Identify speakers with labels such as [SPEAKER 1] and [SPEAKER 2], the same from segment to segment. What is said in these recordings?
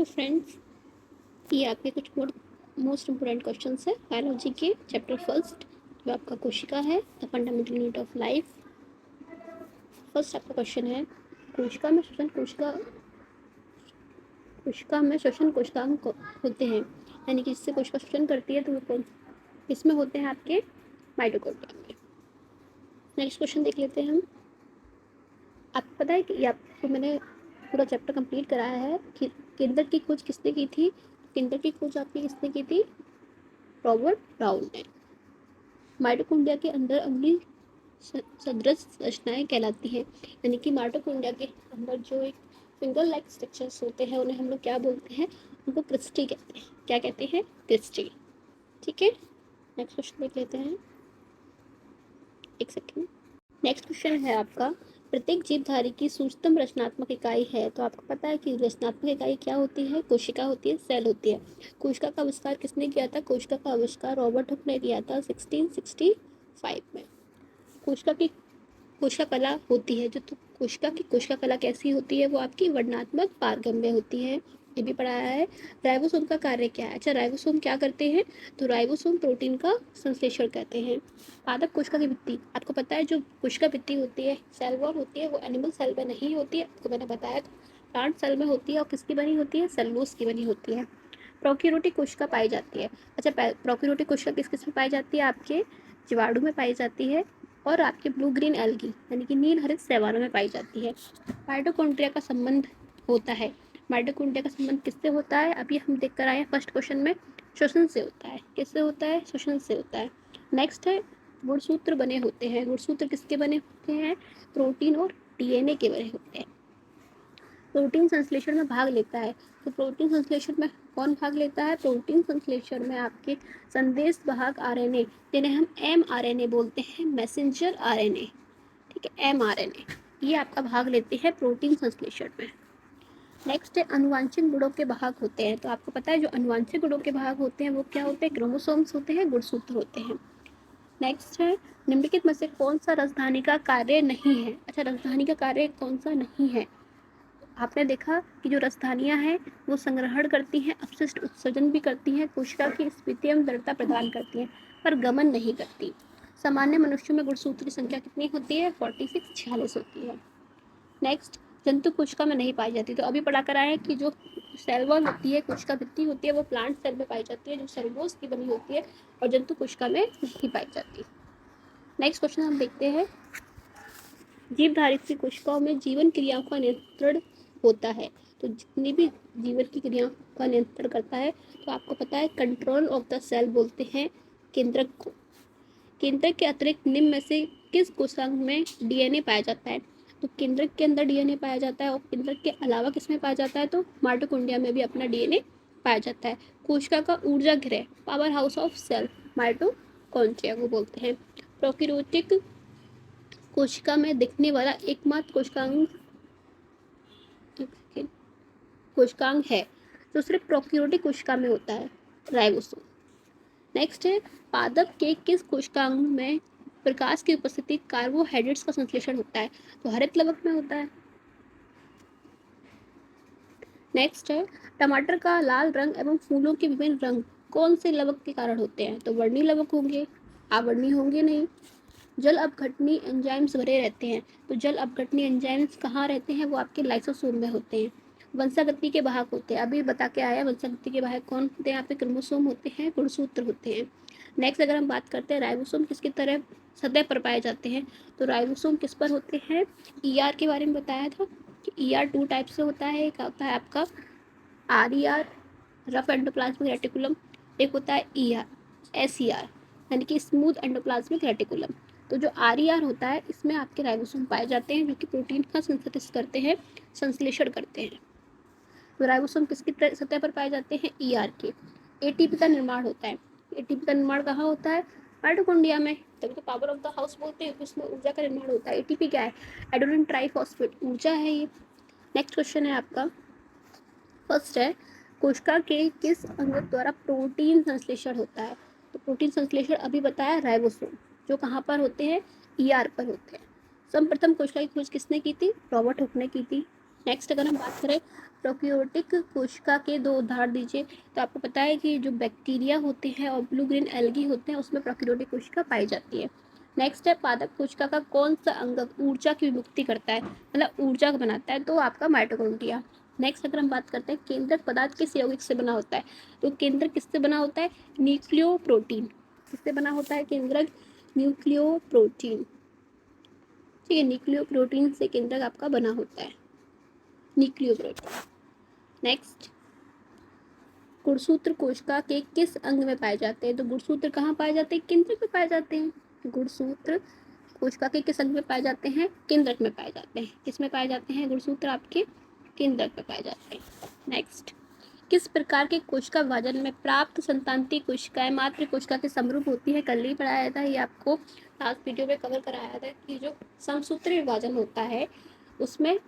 [SPEAKER 1] Hello friends, ये आपके कुछ मोस्ट इम्पोर्टेंट क्वेश्चंस है बायोलॉजी के चैप्टर फर्स्ट, जो आपका कोशिका है, the fundamental unit of life. First आपका क्वेश्चन है, कोशिका में श्वसन कोशिकांग होते हैं, यानी कि जिससे कोशिका श्वसन करती है तो वो कौन किसमें होते हैं? आपके माइटोकॉन्ड्रिया में। नेक्स्ट क्वेश्चन देख लेते हैं हम। आपको पता है कि आपको मैंने पूरा चैप्टर कंप्लीट कराया है कि केंद्र की खोज किसने की थी? केंद्र की खोज आपकी किसने की थी? रॉबर्ट ब्राउन ने। माइटोकॉन्ड्रिया के अंदर अग्नि सदृश रचनाएं कहलाती हैं, यानी कि माइटोकॉन्ड्रिया के अंदर जो एक फिंगर लाइक स्ट्रक्चर्स होते हैं उन्हें हम लोग क्या बोलते हैं? उनको क्रिस्टी कहते हैं। क्या कहते हैं? क्रिस्टी। ठीक है, नेक्स्ट क्वेश्चन देख लेते हैं। एक सेकेंड। नेक्स्ट क्वेश्चन है आपका, प्रत्येक जीवधारी की सूक्ष्मतम रचनात्मक इकाई है, तो आपको पता है कि रचनात्मक इकाई क्या होती है? कोशिका होती है, सेल होती है। कोशिका का आविष्कार किसने किया था? कोशिका का आविष्कार रॉबर्ट हुक ने किया था 1665 में। कोशिका कला होती है जो, तो कोशिका कला कैसी होती है? वो आपकी वर्णनात्मक पारगम्य होती है। ये भी पढ़ाया है। राइबोसोम का कार्य क्या है? अच्छा, राइबोसोम क्या करते हैं? तो राइबोसोम प्रोटीन का संश्लेषण करते हैं। पादप कोशिका की भित्ति, आपको पता है जो कोशिका भित्ति होती है, सेल वॉल होती है, वो एनिमल सेल में नहीं होती है, आपको मैंने बताया था। प्लांट सेल में होती है और किसकी बनी होती है? सेलुलोज की बनी होती है। प्रोकैरियोटिक कोशिका पाई जाती है। अच्छा, प्रोकैरियोटिक कोशिका किस किस में पाई जाती है? आपके जीवाणु में पाई जाती है और आपके ब्लू ग्रीन एल्गी यानी कि नील हरित शैवालों में पाई जाती है। माइटोकॉन्ड्रिया का संबंध होता है। माइटोकॉन्ड्रिया का संबंध किससे होता है? अभी हम देख कर आए हैं फर्स्ट क्वेश्चन में, श्वसन से होता है। किससे होता है? श्वसन से होता है। नेक्स्ट है, गुणसूत्र बने होते हैं। गुणसूत्र किसके बने होते हैं? प्रोटीन और डीएनए के बने होते हैं। प्रोटीन संश्लेषण में भाग लेता है, तो प्रोटीन संश्लेषण में कौन भाग लेता है? प्रोटीन संश्लेषण में आपके संदेश वाहक आरएनए, जिन्हें हम एमआरएनए बोलते हैं, मैसेंजर आरएनए। ठीक है, एमआरएनए, ये आपका भाग लेते हैं प्रोटीन संश्लेषण में। नेक्स्ट है, अनुवांशिक गुणों के भाग होते हैं। तो आपको पता है जो अनुवांशिक गुणों के भाग होते हैं वो क्या होते हैं? क्रोमोसोम्स होते हैं, गुणसूत्र होते हैं। नेक्स्ट है, निम्नलिखित में से कौन सा राजधानी का कार्य नहीं है? अच्छा, राजधानी का कार्य कौन सा नहीं है? आपने देखा कि जो राजधानियां हैं वो संग्रहण करती हैं, अपशिष्ट उत्सर्जन भी करती हैं, कोशिका की स्फीति एवं दृढ़ता प्रदान करती हैं, पर गमन नहीं करती। सामान्य मनुष्यों में गुणसूत्र की संख्या कितनी होती है? 46 होती है। नेक्स्ट, जंतु कोशिका में नहीं पाई जाती। तो अभी पढ़ा कर आए कि जो सेल वॉल होती है, कोशिका भित्ति होती है, वो प्लांट सेल में पाई जाती है, जो सेलुलोज की बनी होती है, और जंतु कोशिका में नहीं पाई जाती। नेक्स्ट क्वेश्चन हम देखते हैं, जीवधारित की कोशिकाओं में जीवन क्रियाओं का नियंत्रण होता है। तो जितनी भी जीवन की क्रियाओं का नियंत्रण करता है, तो आपको पता है कंट्रोल ऑफ द सेल बोलते हैं केंद्रक को। केंद्रक के अतिरिक्त निम्न में से किस कोशिकांग में डीएनए पाया जाता है? तो केंद्रक के अंदर डीएनए पाया जाता है, और केंद्रक के अलावा किसमें पाया जाता है? तो माइटोकॉन्ड्रिया में भी अपना डीएनए पाया जाता है। कोशिका का ऊर्जा गृह, power house of cell, mitochondria को बोलते हैं। प्रोकैरियोटिक कोशिका में दिखने वाला एकमात्र कोशिकांग है जो सिर्फ प्रोकैरियोटिक कोशिका में होता है, राइबोसोम। नेक्स्ट है, पादप के किस कोशिकांग में प्रकाश की उपस्थिति कार्बोहाइड्रेट्स का संश्लेषण होता है? तो हरित लवक में होता है। नेक्स्ट है, टमाटर का लाल रंग एवं फूलों के विभिन्न रंग कौन से लवक के कारण होते हैं? तो वर्णी लवक होंगे, आवर्णी होंगे नहीं। जल अपघटनी एंजाइम्स भरे रहते हैं, तो जल अपघटनी एंजाइम्स कहाँ रहते हैं? वो आपके लाइसोसोम में होते हैं। वंशागति के वाहक होते हैं, अभी बता के आया, वंशागति के वाहक कौन होते हैं? यहाँ पे क्रोमोसोम होते हैं, गुणसूत्र होते हैं। नेक्स्ट अगर हम बात करते हैं, राइबोसोम किसकी तरह सतह पर पाए जाते हैं? तो राइबोसोम किस पर होते हैं? ईआर के बारे में बताया था कि ईआर 2 टाइप से होता है। एक होता है आपका आरईआर, रफ एंडोप्लाज्मिक रेटिकुलम। एक होता है ईआर, एसईआर, यानी कि स्मूथ एंडोप्लाज्मिक रेटिकुलम। तो जो आरईआर होता है, इसमें आपके राइबोसोम पाए जाते हैं जो कि प्रोटीन का सिंथेसिस करते हैं, संश्लेषण करते हैं। तो राइबोसोम किसकी सतह पर पाए जाते हैं? ईआर के। एटीपी का निर्माण होता है। एटीपी का निर्माण कहाँ होता है? माइटोकॉन्ड्रिया में, तभी तो पावर ऑफ द हाउस बोलते हैं, इसमें ऊर्जा का निर्माण होता है। एटीपी क्या है? एडेनिन ट्राइफॉस्फेट, ऊर्जा है ये। नेक्स्ट क्वेश्चन है आपका, फर्स्ट है, कोशिका के किस अंग द्वारा प्रोटीन संश्लेषण होता है? तो प्रोटीन संश्लेषण अभी बताया, राइबोसोम, जो कहाँ पर होते हैं? ईआर पर होते हैं। सर्वप्रथम कोशिका की खोज किसने की थी? रॉबर्ट हुक ने की थी। नेक्स्ट अगर हम बात करें प्रोकैरियोटिक कोशिका के 2 उदाहरण दीजिए। तो आपको पता है कि जो बैक्टीरिया होते हैं और ब्लू ग्रीन एल्गी होते हैं उसमें प्रोकैरियोटिक कोशिका पाई जाती है। नेक्स्ट है, पादप कोशिका का कौन सा अंग ऊर्जा की विमुक्ति करता है, मतलब ऊर्जा बनाता है, तो आपका माइटोकॉन्ड्रिया। नेक्स्ट अगर हम बात करते हैं केंद्रक पदार्थ किस यौगिक से बना होता है, तो केंद्रक किससे बना होता है, न्यूक्लियोप्रोटीन। किससे बना होता है केंद्रक, न्यूक्लियोप्रोटीन। ठीक है, न्यूक्लियोप्रोटीन से केंद्रक आपका बना होता है, न्यूक्लियोप्रोटीन। नेक्स्ट, गुणसूत्र कोशिका के किस अंग में पाए जाते हैं, तो गुणसूत्र कहाँ पाए जाते हैं, केंद्रक में पाए जाते हैं। गुणसूत्र कोशिका के किस अंग में पाए जाते हैं, केंद्रक में पाए जाते हैं। किस में पाए जाते हैं गुणसूत्र आपके, केंद्रक में पाए जाते हैं। नेक्स्ट, किस प्रकार के कोशिका विभाजन में प्राप्त संतानती कोशिकाएं मातृ कोशिका के समरूप होती है, कल ही पढ़ाया था ये आपको, लास्ट वीडियो में कवर कराया था कि जो समसूत्री विभाजन होता है उसमें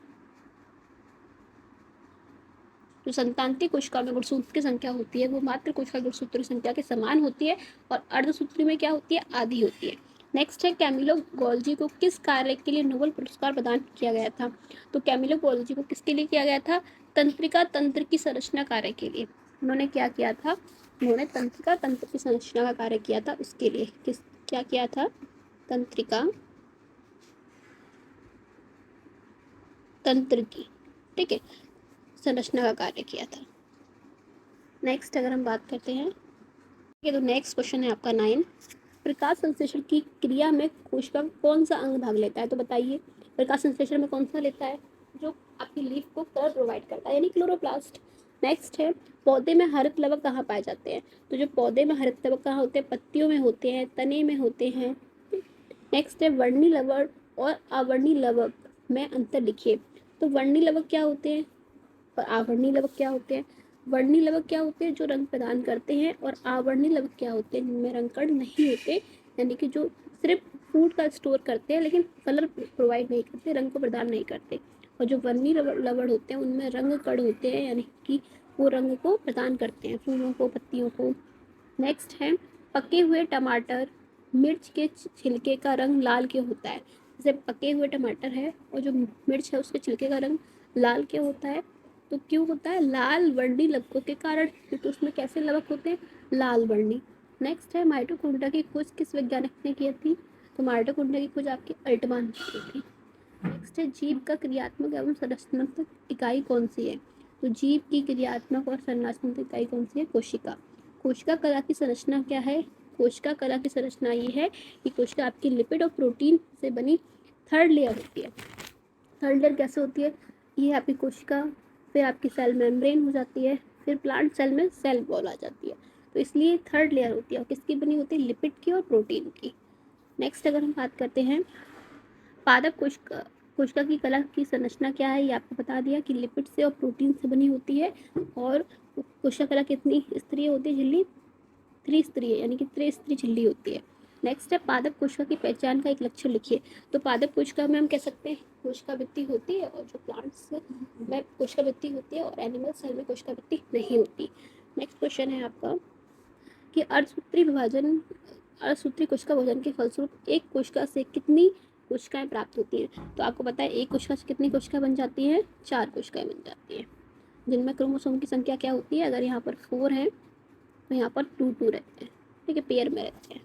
[SPEAKER 1] जो संतानती कोशिका में गुणसूत्र की संख्या होती है वो मातृ कोशिका गुणसूत्र की संख्या के समान होती है और अर्धसूत्री में क्या होती है, आधी होती है। नेक्स्ट है, कैमिलो गोल्जी को किस कार्य के लिए नोबेल पुरस्कार प्रदान किया गया था, तो कैमिलो गोल्जी को किसके लिए किया गया था, तंत्रिका तंत्र की संरचना कार्य के लिए। उन्होंने क्या किया था, उन्होंने तंत्रिका तंत्र की संरचना का कार्य किया था, उसके लिए किस क्या किया था, तंत्रिका तंत्र की, ठीक है, संरचना का कार्य किया था। नेक्स्ट अगर हम बात करते हैं, तो नेक्स्ट क्वेश्चन है आपका 9, प्रकाश संश्लेषण की क्रिया में कोशिका कौन सा अंग भाग लेता है, तो बताइए प्रकाश संश्लेषण में कौन सा लेता है, जो आपकी लीफ को कलर प्रोवाइड करता है यानी क्लोरोप्लास्ट। नेक्स्ट है, पौधे में हरित लवक कहाँ पाए जाते हैं, तो जो पौधे में हरित लवक कहाँ होते हैं, पत्तियों में होते हैं, तने में होते हैं। नेक्स्ट है, वर्णी लवक और आवर्णी लवक में अंतर लिखिए, तो वर्णी लवक क्या होते हैं और आवर्णी लवक क्या होते हैं। वर्णी लवक क्या होते हैं, जो रंग प्रदान करते हैं, और आवर्णी लवक क्या होते हैं, जिनमें रंग कण नहीं होते, यानी कि जो सिर्फ फूड का स्टोर करते हैं लेकिन कलर प्रोवाइड नहीं करते, रंग को प्रदान नहीं करते। और जो वर्णी लवण होते हैं उनमें रंग कण होते हैं, यानी कि वो रंग को प्रदान करते हैं, फूलों को, पत्तियों को। नेक्स्ट है, पके हुए टमाटर मिर्च के छिलके का रंग लाल क्यों होता है, जैसे पके हुए टमाटर है और जो मिर्च है उसके छिलके का रंग लाल क्यों होता है, तो क्यों होता है, लाल वर्णी लवकों के कारण, क्योंकि उसमें कैसे लवक होते हैं, लाल वर्णी। नेक्स्ट है, माइटोकॉन्ड्रिया की खोज किस वैज्ञानिक ने की थी, तो माइटोकॉन्ड्रिया की खोज आपकी अल्टमान ने की थी। नेक्स्ट है, जीव का क्रियात्मक एवं संरचनात्मक इकाई कौन सी है, तो जीव की क्रियात्मक और संरचनात्मक इकाई कौन सी है, कोशिका। कोशिका कला की संरचना क्या है, कोशिका कला की संरचना ये है कि कोशिका आपकी लिपिड और प्रोटीन से बनी थर्ड लेयर होती है। थर्ड लेयर कैसे होती है, ये आपकी कोशिका, फिर आपकी सेल मेम्ब्रेन हो जाती है, फिर प्लांट सेल में सेल वॉल आ जाती है, तो इसलिए थर्ड लेयर होती है और किसकी बनी होती है, लिपिड की और प्रोटीन की। नेक्स्ट अगर हम बात करते हैं, पादप कोशिका की कला की संरचना क्या है, ये आपको बता दिया कि लिपिड से और प्रोटीन से बनी होती है। और कोशिका कला कितनी स्तरीय होती है, झिल्ली त्रिस्तरीय, यानी कि त्रिस्तरीय झिल्ली होती है। नेक्स्ट है, पादप कोशिका की पहचान का एक लक्षण लिखिए, तो पादप कोशिका में हम कह सकते हैं कोशिका भित्ति होती है और जो प्लांट्स में कोशिका भित्ति होती है और एनिमल सेल में कोशिका भित्ति नहीं होती। नेक्स्ट क्वेश्चन है आपका कि अर्धसूत्री कोशिका भोजन के फलस्वरूप एक कोशिका से कितनी कोशिकाएं प्राप्त होती हैं, तो आपको पता है एक कोशिका से कितनी कोशिकाएं बन जाती हैं, 4 कोशिकाएं बन जाती हैं, जिनमें क्रोमोसोम की संख्या क्या होती है, अगर यहाँ पर 4 है तो यहाँ पर 2 रहते हैं, ठीक है, पेयर में रहते हैं।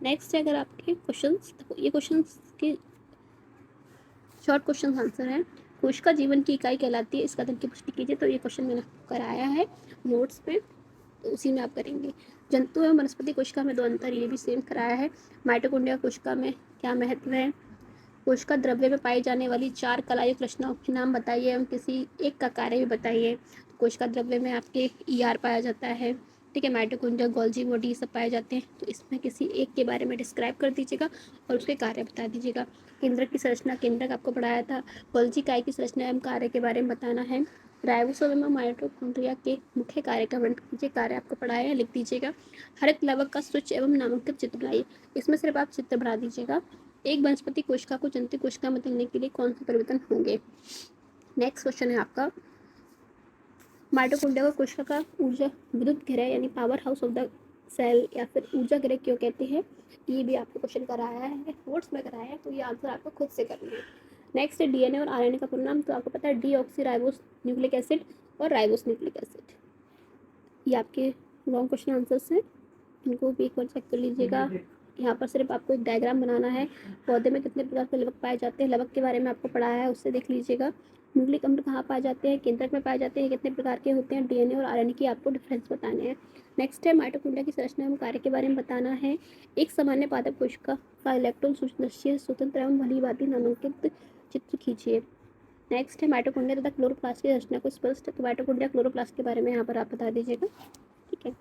[SPEAKER 1] नेक्स्ट है, अगर आपके क्वेश्चंस, ये क्वेश्चंस के शॉर्ट क्वेश्चन आंसर है, कोशिका जीवन की इकाई कहलाती है, इसका की पुष्टि कीजिए, तो ये क्वेश्चन मैंने कराया है नोट्स पे, तो उसी में आप करेंगे। जंतु एवं वनस्पति कोशिका में 2 अंतर, ये भी सेम कराया है। माइटोकॉन्ड्रिया कोशिका में क्या महत्व है, कोशिका द्रव्य में पाई जाने वाली 4 कलायुक्त रचनाओं के नाम बताइए एवं किसी एक का कार्य भी बताइए। कोशिका द्रव्य में आपके ER पाया जाता है, ठीक है, माइटोकॉन्ड्रिया, गोल्जी बॉडी सब पाए जाते हैं, तो इसमें किसी एक के बारे में डिस्क्राइब कर दीजिएगा और उसके कार्य बता दीजिएगा। केंद्रक की संरचना, केंद्रक आपको पढ़ाया था। गोल्जी इकाई की संरचना एवं कार्य के बारे में बताना है। राइबोसोम एवं माइटोकॉन्ड्रिया के मुख्य कार्य का वर्णन कीजिए, कार्य आपको पढ़ाया है, लिख दीजिएगा। हरित लवक का सूक्ष्म एवं नामांकित चित्र बनाइए, इसमें सिर्फ आप चित्र बना दीजिएगा। एक वनस्पति कोशिका को जंतु कोशिका में बदलने के लिए कौन से परिवर्तन होंगे। नेक्स्ट क्वेश्चन है आपका, माइटोकॉन्ड्रिया को कोशिका का ऊर्जा विद्युत गृह यानी power house of the cell या फिर ऊर्जा गृह क्यों कहते हैं, ये भी आपको क्वेश्चन कराया है, नोट्स में कराया है, तो ये आंसर आपको खुद से करना है। नेक्स्ट है डीएनए और आरएनए का पूरा नाम, तो आपको पता है डीऑक्सी राइबोस न्यूक्लिक एसिड और राइबोस न्यूक्लिक एसिड। ये आपके लॉन्ग क्वेश्चन आंसर्स हैं, इनको भी एक बार चेक कर लीजिएगा। यहाँ पर सिर्फ आपको एक डायग्राम बनाना है। पौधे में कितने प्रकार के लवक पाए जाते हैं, लवक के बारे में आपको पढ़ाया है, उससे देख लीजिएगा। न्यूक्लिक अम्ल कहाँ पाए जाते हैं, केंद्रक में पाए जाते हैं, कितने प्रकार के होते हैं, डीएनए और आरएनए की आपको डिफरेंस बताने हैं। नेक्स्ट है माइटोकॉन्ड्रिया की संरचना एवं कार्य के बारे में बताना है। एक सामान्य पादप कोशिका का इलेक्ट्रॉन सूक्ष्म स्वतंत्र एवं भली भांति नामांकित चित्र खींचिए। नेक्स्ट है माइटोकॉन्ड्रिया तथा क्लोरोप्लास्ट की रचना को स्पष्ट, तो माइटोकॉन्ड्रिया क्लोरोप्लास्ट के बारे में यहाँ पर आप बता दीजिएगा। ठीक है,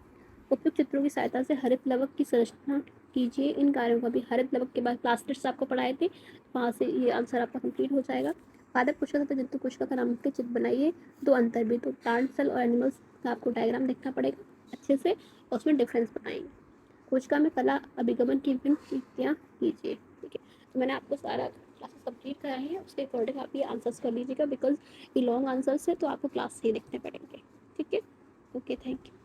[SPEAKER 1] उपयुक्त चित्रों की सहायता से हरित लवक की संरचना कीजिए। इन कार्यों का भी हरित लवक के बाद प्लास्टिड्स आपको पढ़ाए थे, वहाँ से ये आंसर आपका कंप्लीट हो जाएगा। पादप कोशिका तथा जंतु कोशिका का नामांकित चित्र बनाइए। दो अंतर भी, तो प्लांट सेल और एनिमल्स का आपको डायग्राम देखना पड़ेगा अच्छे से, और उसमें डिफरेंस बताएंगे। कोशिका में कला अभिगमन की विभिन्न युक्तियाँ कीजिए। ठीक है, तो मैंने आपको सारा क्लासेस कंप्लीट कराई है, उसके अकॉर्डिंग आप ये आंसर्स कर लीजिएगा, बिकॉज ये लॉन्ग आंसर्स है तो आपको क्लास से ही देखने पड़ेंगे। ठीक है, ओके, थैंक यू।